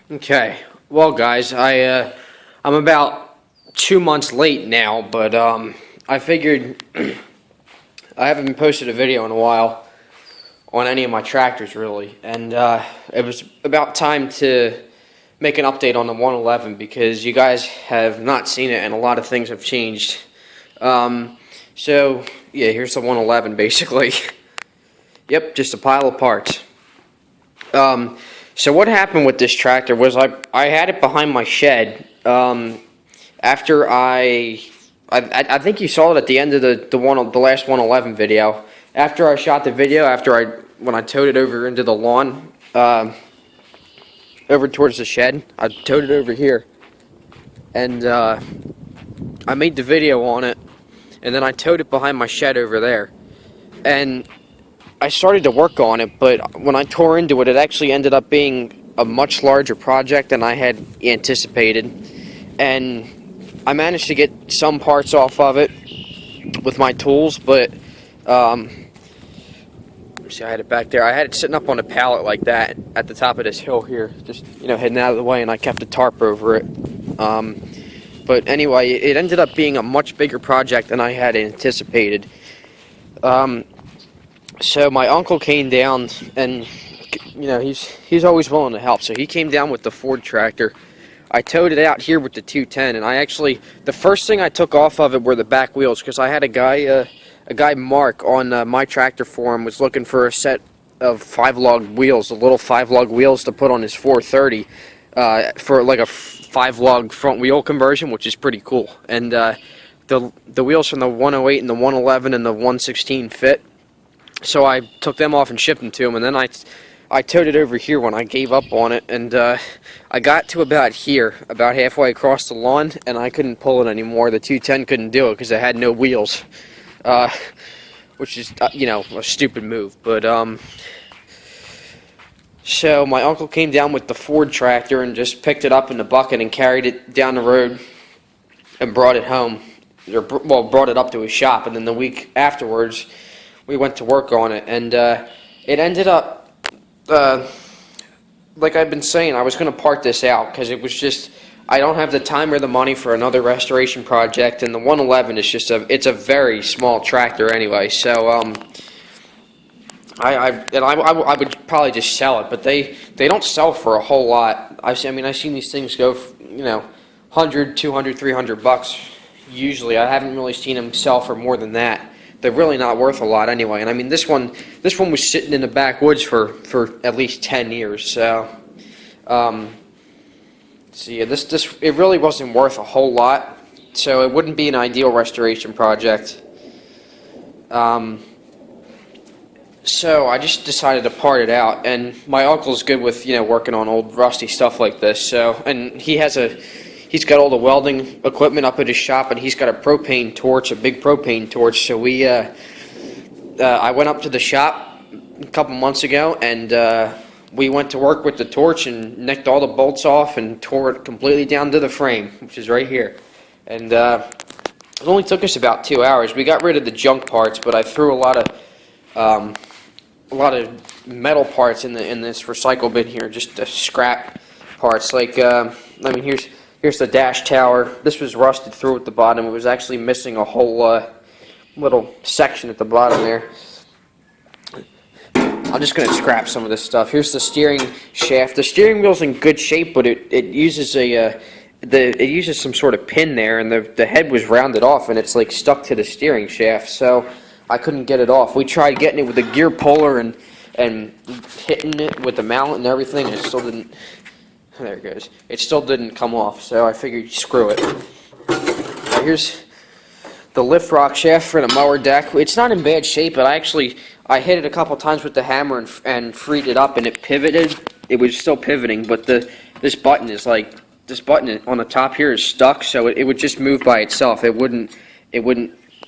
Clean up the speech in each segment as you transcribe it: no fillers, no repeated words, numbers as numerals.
Okay, well guys, I'm about 2 months late now, but I figured I haven't posted a video in a while on any of my tractors really, and it was about time to make an update on the 111 because you guys have not seen it and a lot of things have changed. So yeah, here's the 111 basically. Yep, just a pile of parts. So what happened with this tractor was I had it behind my shed after I think you saw it at the end of the last 111 video. After I shot the video, when I towed it over into the lawn, over towards the shed, I towed it over here, and I made the video on it, and then I towed it behind my shed over there, and I started to work on it, but when I tore into it, it actually ended up being a much larger project than I had anticipated, and I managed to get some parts off of it with my tools, but see, I had it back there. I had it sitting up on a pallet like that at the top of this hill here, just heading out of the way, and I kept a tarp over it. But anyway, it ended up being a much bigger project than I had anticipated. So my uncle came down, and he's always willing to help. So he came down with the Ford tractor. I towed it out here with the 210, and the first thing I took off of it were the back wheels, because I had a guy Mark on my tractor forum was looking for a set of 5-lug wheels, the little 5-lug wheels to put on his 430 for like a 5-lug front wheel conversion, which is pretty cool. And the wheels from the 108 and the 111 and the 116 fit. So I took them off and shipped them to him, and then I towed it over here when I gave up on it, and I got to about here, about halfway across the lawn, and I couldn't pull it anymore. The 210 couldn't do it because it had no wheels, which is, a stupid move. But, so my uncle came down with the Ford tractor and just picked it up in the bucket and carried it down the road and brought it home, brought it up to his shop, and then the week afterwards, we went to work on it, and it ended up, like I've been saying, I was going to park this out because it was just, I don't have the time or the money for another restoration project, and the 111 is just it's a very small tractor anyway, so I would probably just sell it, but they don't sell for a whole lot. I've seen these things go for, $100, $200, $300 usually. I haven't really seen them sell for more than that. They're really not worth a lot anyway. And I mean, this one was sitting in the backwoods for at least 10 years. So, yeah, it really wasn't worth a whole lot. So it wouldn't be an ideal restoration project. So I just decided to part it out. And my uncle's good with working on old rusty stuff like this. So, and he's got all the welding equipment up at his shop, and he's got a propane torch, a big propane torch. So I went up to the shop a couple months ago, and we went to work with the torch and nicked all the bolts off and tore it completely down to the frame, which is right here. And it only took us about 2 hours. We got rid of the junk parts, but I threw a lot of metal parts in this recycle bin here, just the scrap parts. Like here's the dash tower. This was rusted through at the bottom. It was actually missing a whole little section at the bottom there. I'm just going to scrap some of this stuff. Here's the steering shaft. The steering wheel's in good shape, but it uses it uses some sort of pin there, and the head was rounded off, and it's like stuck to the steering shaft. So I couldn't get it off. We tried getting it with a gear puller and hitting it with the mallet and everything, and it still didn't. There it goes. It still didn't come off, so I figured screw it. Now here's the lift rock shaft for the Mower Deck. It's not in bad shape, but I hit it a couple times with the hammer and freed it up, and it pivoted. It was still pivoting, but this button on the top here is stuck, so it would just move by itself. It wouldn't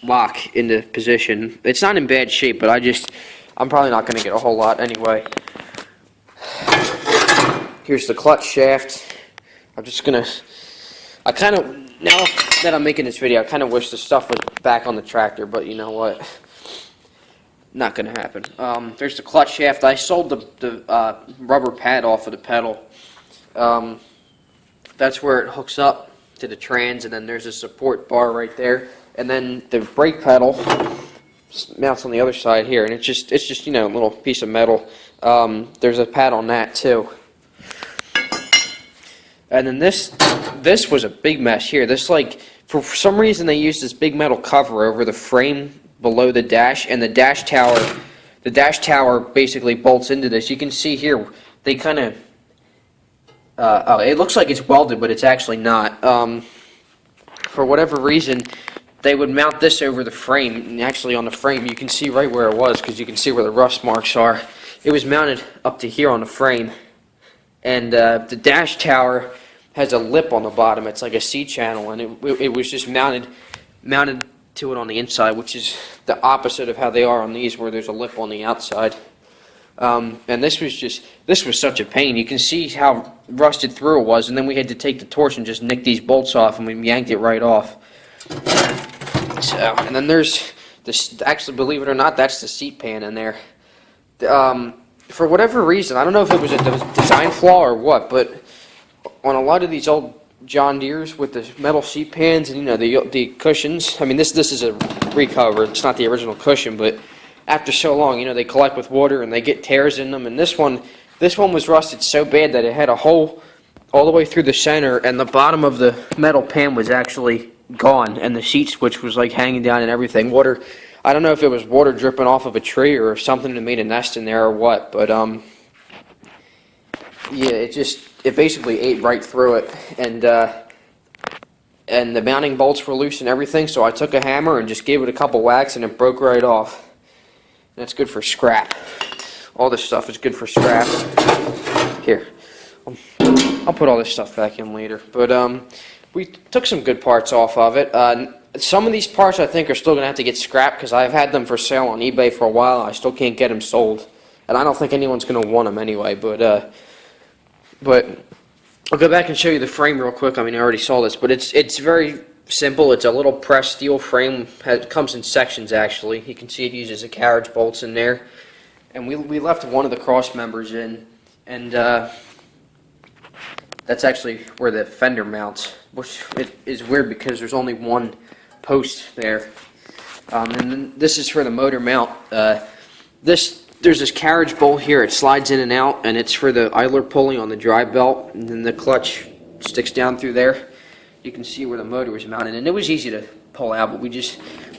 lock into position. It's not in bad shape, but I'm probably not going to get a whole lot anyway. Here's the clutch shaft. Now that I'm making this video, I kind of wish the stuff was back on the tractor, but you know what? Not going to happen. There's the clutch shaft. I sold the rubber pad off of the pedal That's where it hooks up to the trans, and then there's a support bar right there, and then the brake pedal mounts on the other side here, and it's just you know, a little piece of metal. There's a pad on that too. And then this was a big mess here. This, like, for some reason they used this big metal cover over the frame below the dash, and the dash tower basically bolts into this. You can see here they kind of it looks like it's welded, but it's actually not. For whatever reason, they would mount this over the frame, and actually on the frame you can see right where it was, because you can see where the rust marks are. It was mounted up to here on the frame, and the dash tower has a lip on the bottom. It's like a C-channel, and it was just mounted to it on the inside, which is the opposite of how they are on these, where there's a lip on the outside. And this was such a pain. You can see how rusted through it was, and then we had to take the torch and just nick these bolts off, and we yanked it right off. So, and then there's this, actually, believe it or not, that's the seat pan in there. For whatever reason, I don't know if it was a design flaw or what, but on a lot of these old John Deeres with the metal seat pans and, you know, the cushions, I mean, this is a recover, it's not the original cushion, but after so long, you know, they collect with water and they get tears in them, and this one was rusted so bad that it had a hole all the way through the center, and the bottom of the metal pan was actually gone, and the seat switch was like hanging down and everything. Water, I don't know if it was water dripping off of a tree or something that made a nest in there or what, but yeah, it basically ate right through it, and the mounting bolts were loose and everything, so I took a hammer and just gave it a couple whacks and it broke right off. And that's good for scrap. All this stuff is good for scrap. Here, I'll put all this stuff back in later, but we took some good parts off of it. Some of these parts I think are still going to have to get scrapped, because I've had them for sale on eBay for a while. I still can't get them sold, and I don't think anyone's going to want them anyway, but I'll go back and show you the frame real quick. I mean, I already saw this, but it's very simple. It's a little pressed steel frame. It comes in sections, actually. You can see it uses a carriage bolts in there, and we left one of the cross members in, and that's actually where the fender mounts, which is weird because there's only one post there. And then this is for the motor mount. There's this carriage bolt here. It slides in and out, and it's for the idler pulley on the drive belt, and then the clutch sticks down through there. You can see where the motor was mounted, and it was easy to pull out, but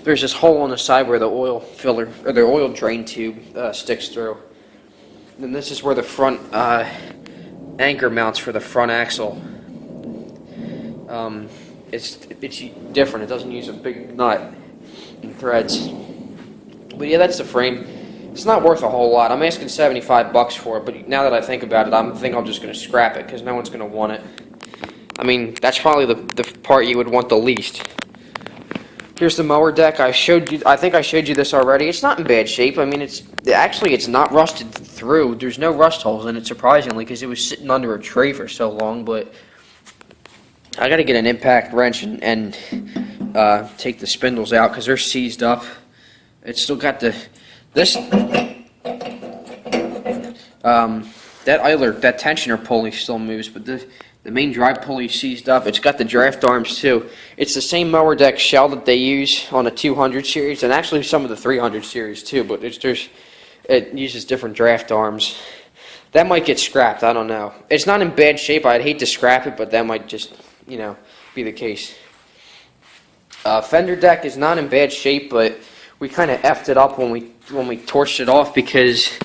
there's this hole on the side where the oil filler, or the oil drain tube sticks through. And then this is where the front anchor mounts for the front axle. It's different. It doesn't use a big nut and threads. But yeah, that's the frame. It's not worth a whole lot. I'm asking $75 for it, but now that I think about it, I think I'm just going to scrap it because no one's going to want it. I mean, that's probably the part you would want the least. Here's the mower deck. I think I showed you this already. It's not in bad shape. I mean, it's not rusted through. There's no rust holes in it, surprisingly, because it was sitting under a tree for so long. But I got to get an impact wrench and take the spindles out because they're seized up. It's still got that tensioner pulley still moves, but the main drive pulley is seized up. It's got the draft arms too. It's the same Mower Deck shell that they use on the 200 series, and actually some of the 300 series too, but it uses different draft arms. That might get scrapped, I don't know. It's not in bad shape. I'd hate to scrap it, but that might just, you know, be the case. Fender deck is not in bad shape, but we kind of effed it up when we torched it off, because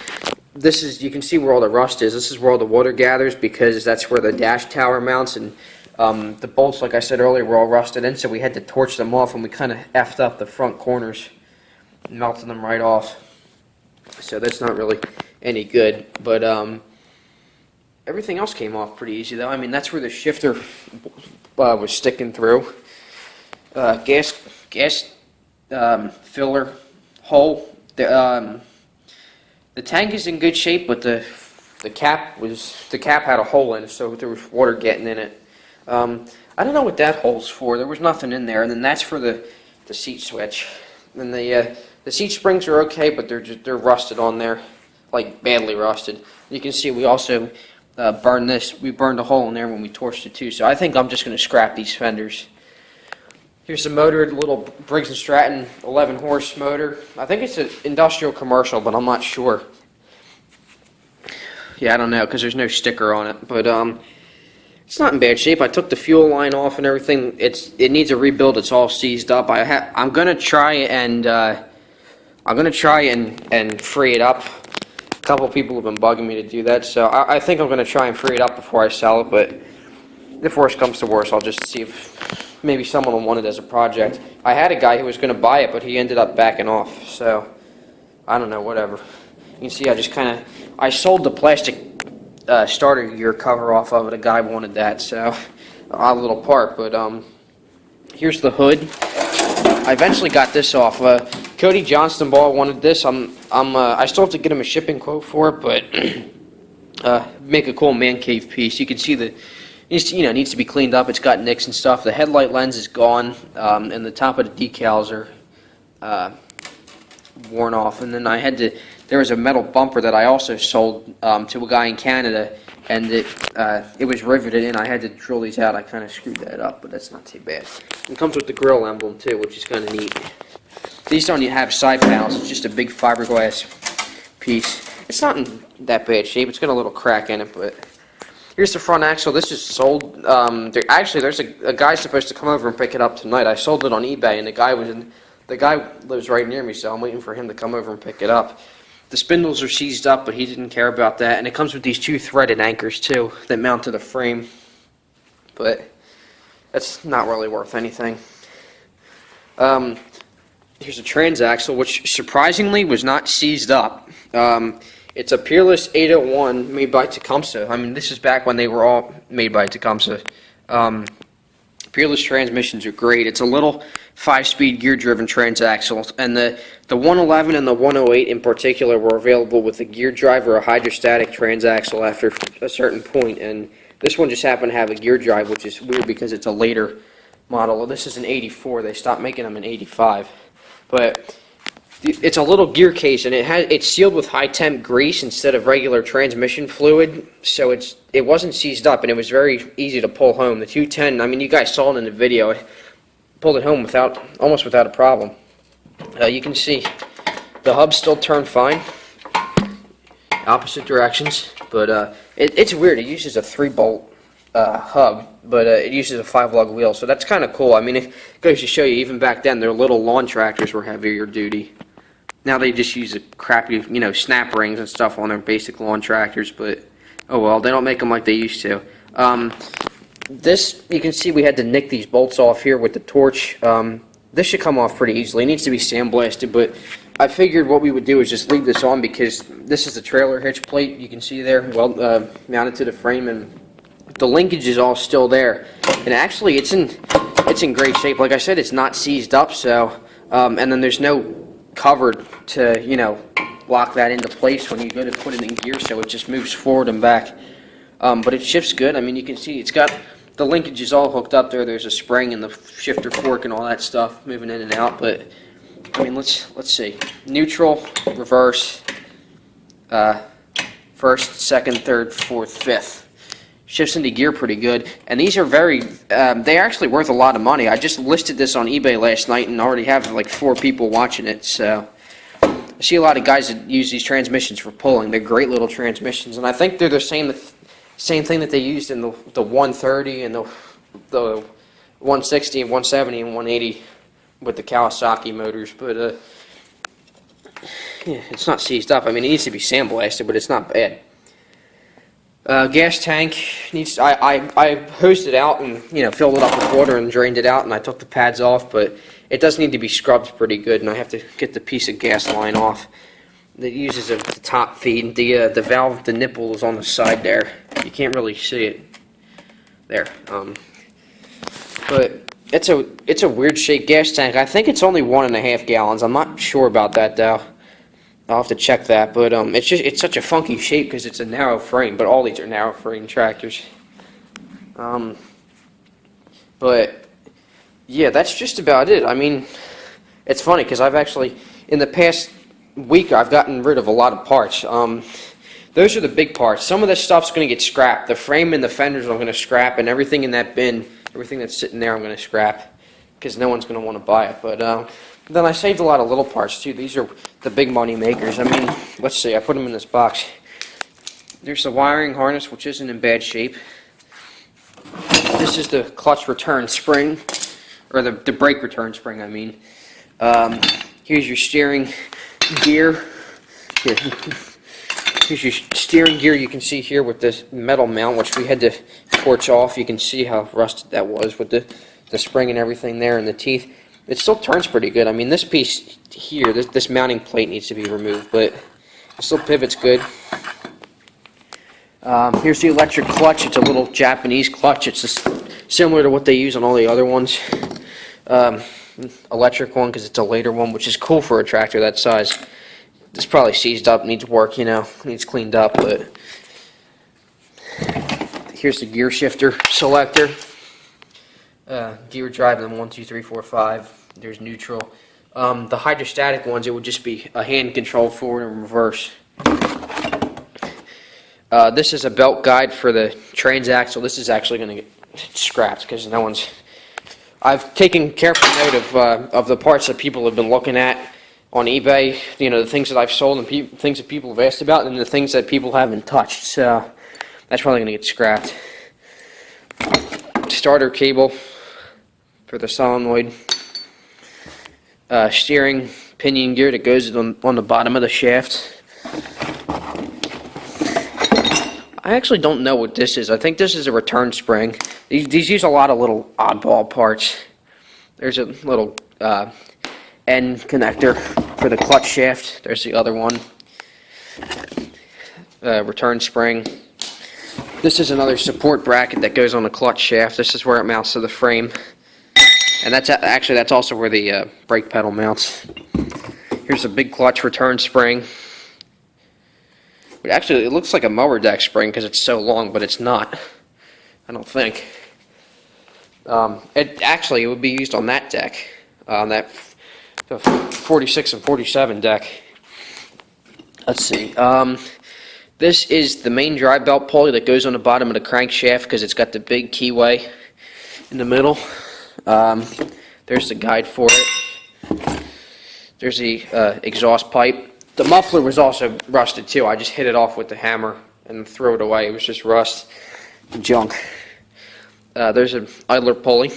you can see where all the rust is. This is where all the water gathers, because that's where the dash tower mounts, and the bolts, like I said earlier, were all rusted in, so we had to torch them off, and we kind of effed up the front corners and melted them right off. So that's not really any good, but everything else came off pretty easy, though. I mean, that's where the shifter was sticking through. Gas filler hole. The tank is in good shape, but the cap had a hole in it, so there was water getting in it. I don't know what that hole's for. There was nothing in there, and then that's for the seat switch. And the seat springs are okay, but they're rusted on there, like badly rusted. You can see we also burned this. We burned a hole in there when we torched it too. So I think I'm just going to scrap these fenders. Here's the motor, the little Briggs & Stratton 11 horse motor. I think it's an industrial commercial, but I'm not sure. Yeah, I don't know because there's no sticker on it, but it's not in bad shape. I took the fuel line off and everything. It needs a rebuild. It's all seized up. I'm gonna try and free it up. A couple people have been bugging me to do that, so I think I'm gonna try and free it up before I sell it. But if worse comes to worse, I'll just see if maybe someone will want it as a project. I had a guy who was gonna buy it, but he ended up backing off. So I don't know. Whatever. You can see I sold the plastic starter gear cover off of it. A guy wanted that, so odd little part. But here's the hood. I eventually got this off. Cody Johnston Ball wanted this. I still have to get him a shipping quote for it, but make a cool man cave piece. You can see the needs to be cleaned up. It's got nicks and stuff. The headlight lens is gone, and the top of the decals are worn off. And then there was a metal bumper that I also sold to a guy in Canada, and it was riveted in. I had to drill these out. I kind of screwed that up, but that's not too bad. It comes with the grill emblem too, which is kind of neat. These don't even have side panels. It's just a big fiberglass piece. It's not in that bad shape. It's got a little crack in it, but here's the front axle. This is sold. There's a guy supposed to come over and pick it up tonight. I sold it on eBay, and the guy lives right near me, so I'm waiting for him to come over and pick it up. The spindles are seized up, but he didn't care about that. And it comes with these 2 threaded anchors, too, that mount to the frame. But that's not really worth anything. Here's a transaxle, which surprisingly was not seized up. It's a Peerless 801 made by Tecumseh. I mean, this is back when they were all made by Tecumseh. Peerless transmissions are great. It's a little 5-speed gear-driven transaxle, and the 111 and the 108 in particular were available with a gear drive or a hydrostatic transaxle after a certain point, and this one just happened to have a gear drive, which is weird because it's a later model. This is an 84. They stopped making them in 85, but it's a little gear case, and it's sealed with high-temp grease instead of regular transmission fluid, so it wasn't seized up, and it was very easy to pull home. The 210, I mean, you guys saw it in the video. I pulled it home almost without a problem. You can see the hub still turned fine, opposite directions, but it's weird. It uses a 3-bolt hub, but it uses a 5-lug wheel, so that's kind of cool. I mean, it goes to show you, even back then, their little lawn tractors were heavier duty. Now they just use a crappy, snap rings and stuff on their basic lawn tractors, but oh well, they don't make them like they used to. This, you can see we had to nick these bolts off here with the torch. This should come off pretty easily. It needs to be sandblasted, but I figured what we would do is just leave this on because this is the trailer hitch plate. You can see there, well, mounted to the frame, and the linkage is all still there. And actually, it's in great shape. Like I said, it's not seized up, so and then there's no cover to lock that into place when you go to put it in gear, so it just moves forward and back. But it shifts good. I mean, you can see it's got the linkage is all hooked up there. There's a spring and the shifter fork and all that stuff moving in and out. But I mean, let's see. Neutral, reverse, first, second, third, fourth, fifth. Shifts into gear pretty good. And these are they're actually worth a lot of money. I just listed this on eBay last night and already have like 4 people watching it. So I see a lot of guys that use these transmissions for pulling. They're great little transmissions, and I think they're the same thing that they used in the 130 and the 160 and 170 and 180 with the Kawasaki motors. But yeah, it's not seized up. I mean, it needs to be sandblasted, but it's not bad. Gas tank needs. I hosed it out and filled it up with water and drained it out, and I took the pads off, but it does need to be scrubbed pretty good, and I have to get the piece of gas line off. It uses the top feed. The valve, the nipple is on the side there. You can't really see it there. But it's a weird shaped gas tank. I think it's only 1.5 gallons. I'm not sure about that though. I'll have to check that. But it's such a funky shape because it's a narrow frame. But all these are narrow frame tractors. But yeah, that's just about it. I mean, it's funny because I've actually in the past week I've gotten rid of a lot of parts. those are the big parts. Some of this stuff's going to get scrapped. The frame and the fenders I'm going to scrap, and everything in that bin, everything that's sitting there I'm going to scrap because no one's going to want to buy it. But then I saved a lot of little parts too. These are the big money makers. I mean, let's see, I put them in this box. There's the wiring harness, which isn't in bad shape. This is the clutch return spring, or the brake return spring, I mean. Here's your steering gear. Here. Here's your steering gear. You can see here with this metal mount, which we had to torch off. You can see how rusted that was with the spring and everything there and the teeth. It still turns pretty good. I mean, this piece here, this mounting plate needs to be removed, but it still pivots good. Here's the electric clutch. It's a little Japanese clutch. It's just similar to what they use on all the other ones. Electric one because it's a later one, which is cool for a tractor that size. This probably seized up, needs work, needs cleaned up, but here's the gear shifter selector. Gear drive in 1, 2, 3, 4, 5. There's neutral. The hydrostatic ones, it would just be a hand control forward and reverse. This is a belt guide for the Transaxle. This is actually going to get scrapped because no one's... I've taken careful note of the parts that people have been looking at on eBay, the things that I've sold and things that people have asked about, and the things that people haven't touched. So that's probably going to get scrapped. Starter cable for the solenoid. Steering pinion gear that goes on the bottom of the shaft. I actually don't know what this is. I think this is a return spring. These use a lot of little oddball parts. There's a little end connector for the clutch shaft. There's the other one. Return spring. This is another support bracket that goes on the clutch shaft. This is where it mounts to the frame. And that's also where the brake pedal mounts. Here's a big clutch return spring. Actually, it looks like a Mower Deck spring because it's so long, but it's not. I don't think. It would be used on that deck, on that 46 and 47 deck. Let's see. This is the main drive belt pulley that goes on the bottom of the crankshaft because it's got the big keyway in the middle. There's the guide for it. There's the exhaust pipe. The muffler was also rusted too. I just hit it off with the hammer and threw it away. It was just rust and junk. There's an idler pulley.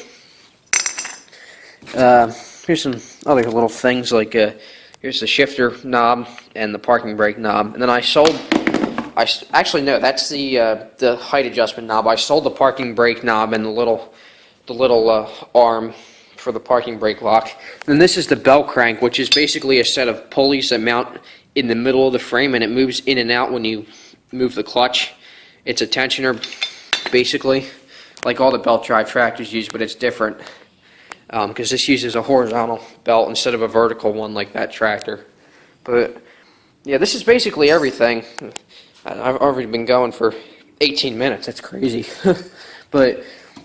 Here's some other little things like here's the shifter knob and the parking brake knob. And then actually no, that's the height adjustment knob. I sold the parking brake knob and the little arm for the parking brake lock. And this is the bell crank, which is basically a set of pulleys that mount in the middle of the frame, and it moves in and out when you move the clutch. It's a tensioner, basically, like all the belt drive tractors use, but it's different because this uses a horizontal belt instead of a vertical one like that tractor. But yeah, this is basically everything. I've already been going for 18 minutes. That's crazy. But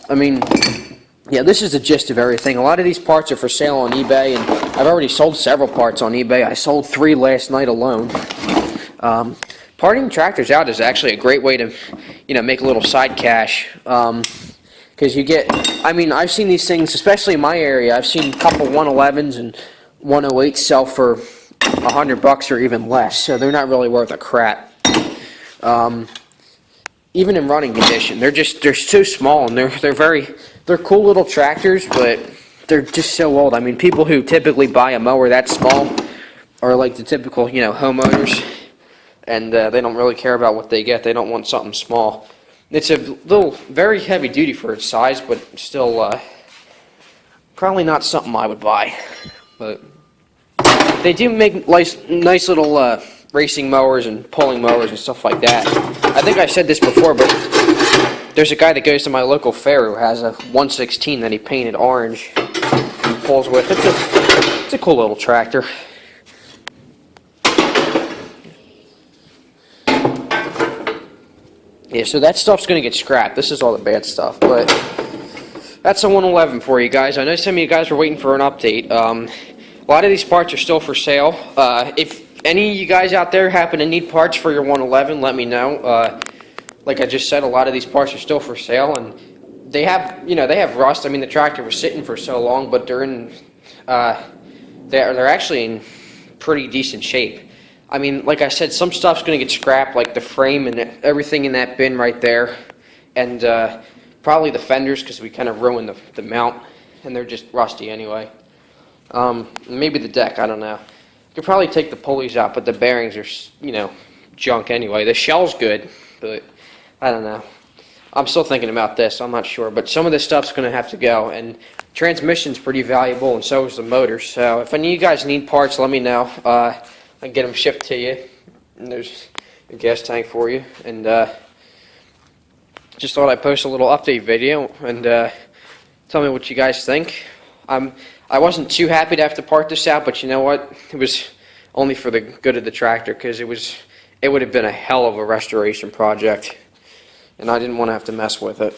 I mean, yeah, this is the gist of everything. A lot of these parts are for sale on eBay, and I've already sold several parts on eBay. I sold 3 last night alone. Parting tractors out is actually a great way to, make a little side cash. Because you get, I've seen these things, especially in my area. I've seen a couple 111s and 108s sell for $100 or even less. So they're not really worth a crap. Even in running condition, they're so small, and they're cool little tractors, but they're just so old. People who typically buy a mower that small are like the typical, homeowners, and they don't really care about what they get. They don't want something small. It's a little, very heavy duty for its size, but still probably not something I would buy. But they do make nice little racing mowers and pulling mowers and stuff like that. I think I said this before, but there's a guy that goes to my local fair who has a 116 that he painted orange and pulls with. It's a cool little tractor. Yeah, so that stuff's going to get scrapped. This is all the bad stuff, but that's a 111 for you guys. I know some of you guys were waiting for an update. A lot of these parts are still for sale. If any of you guys out there happen to need parts for your 111, let me know. Like I just said, a lot of these parts are still for sale, and they have, they have rust. I mean, the tractor was sitting for so long, but they're actually in pretty decent shape. I mean, like I said, some stuff's going to get scrapped, like the frame and everything in that bin right there, and probably the fenders, because we kind of ruined the mount, and they're just rusty anyway. Maybe the deck, I don't know. You could probably take the pulleys out, but the bearings are, junk anyway. The shell's good, but I don't know. I'm still thinking about this. I'm not sure, but some of this stuff's going to have to go, and transmission's pretty valuable, and so is the motor. So if any of you guys need parts, let me know. I can get them shipped to you, and there's your gas tank for you. And just thought I'd post a little update video and tell me what you guys think. I wasn't too happy to have to part this out, but you know what? It was only for the good of the tractor, because it would have been a hell of a restoration project, and I didn't want to have to mess with it.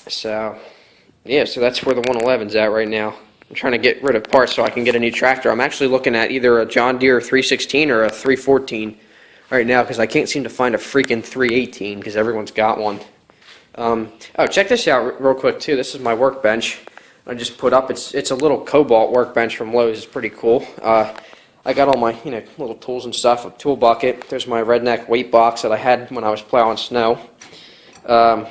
So that's where the 111's at right now. I'm trying to get rid of parts so I can get a new tractor. I'm actually looking at either a John Deere 316 or a 314 right now, because I can't seem to find a freaking 318 because everyone's got one. Oh, check this out real quick too. This is my workbench I just put up. It's a little Cobalt workbench from Lowe's. It's pretty cool. I got all my little tools and stuff. A tool bucket. There's my redneck weight box that I had when I was plowing snow. A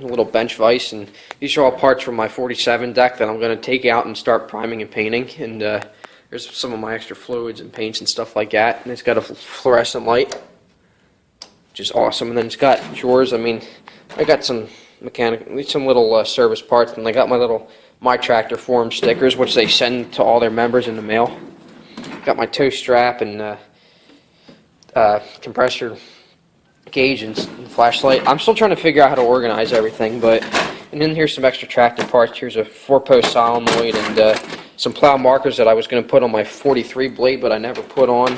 little bench vise, and these are all parts from my 47 deck that I'm going to take out and start priming and painting. And there's some of my extra fluids and paints and stuff like that. And it's got a fluorescent light, which is awesome. And then it's got drawers. I mean, I got some some little service parts, and I got my little My Tractor Forum stickers, which they send to all their members in the mail. Got my toe strap and compressor gauge and flashlight. I'm still trying to figure out how to organize everything, and then here's some extra tractor parts. Here's a 4-post solenoid and some plow markers that I was going to put on my 43 blade, but I never put on.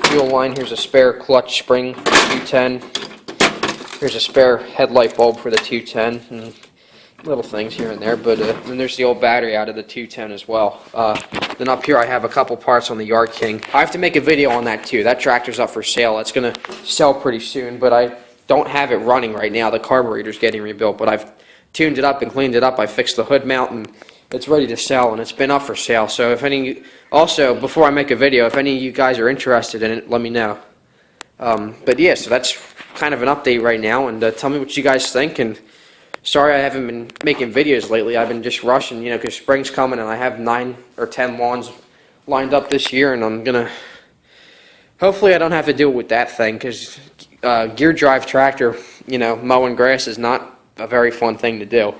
Fuel line. Here's a spare clutch spring for the 210. Here's a spare headlight bulb for the 210, and little things here and there, but then there's the old battery out of the 210 as well. Then up here I have a couple parts on the Yard King. I have to make a video on that too. That tractor's up for sale. It's going to sell pretty soon, but I don't have it running right now. The carburetor's getting rebuilt, but I've tuned it up and cleaned it up. I fixed the hood mount, and it's ready to sell, and it's been up for sale. So if any, also before I make a video, if any of you guys are interested in it, let me know. But yeah, so that's kind of an update right now, and tell me what you guys think. And sorry I haven't been making videos lately. I've been just rushing, because spring's coming, and I have 9 or 10 lawns lined up this year, and I'm gonna, hopefully I don't have to deal with that thing, because gear drive tractor, mowing grass is not a very fun thing to do.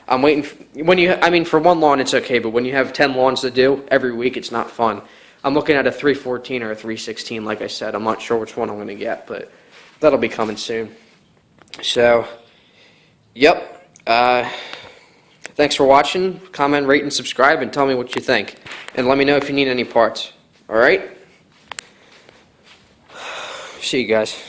I'm waiting, for one lawn it's okay, but when you have 10 lawns to do every week, it's not fun. I'm looking at a 314 or a 316, like I said. I'm not sure which one I'm going to get, but that'll be coming soon. So, yep. Thanks for watching. Comment, rate, and subscribe, and tell me what you think. And let me know if you need any parts. All right? See you guys.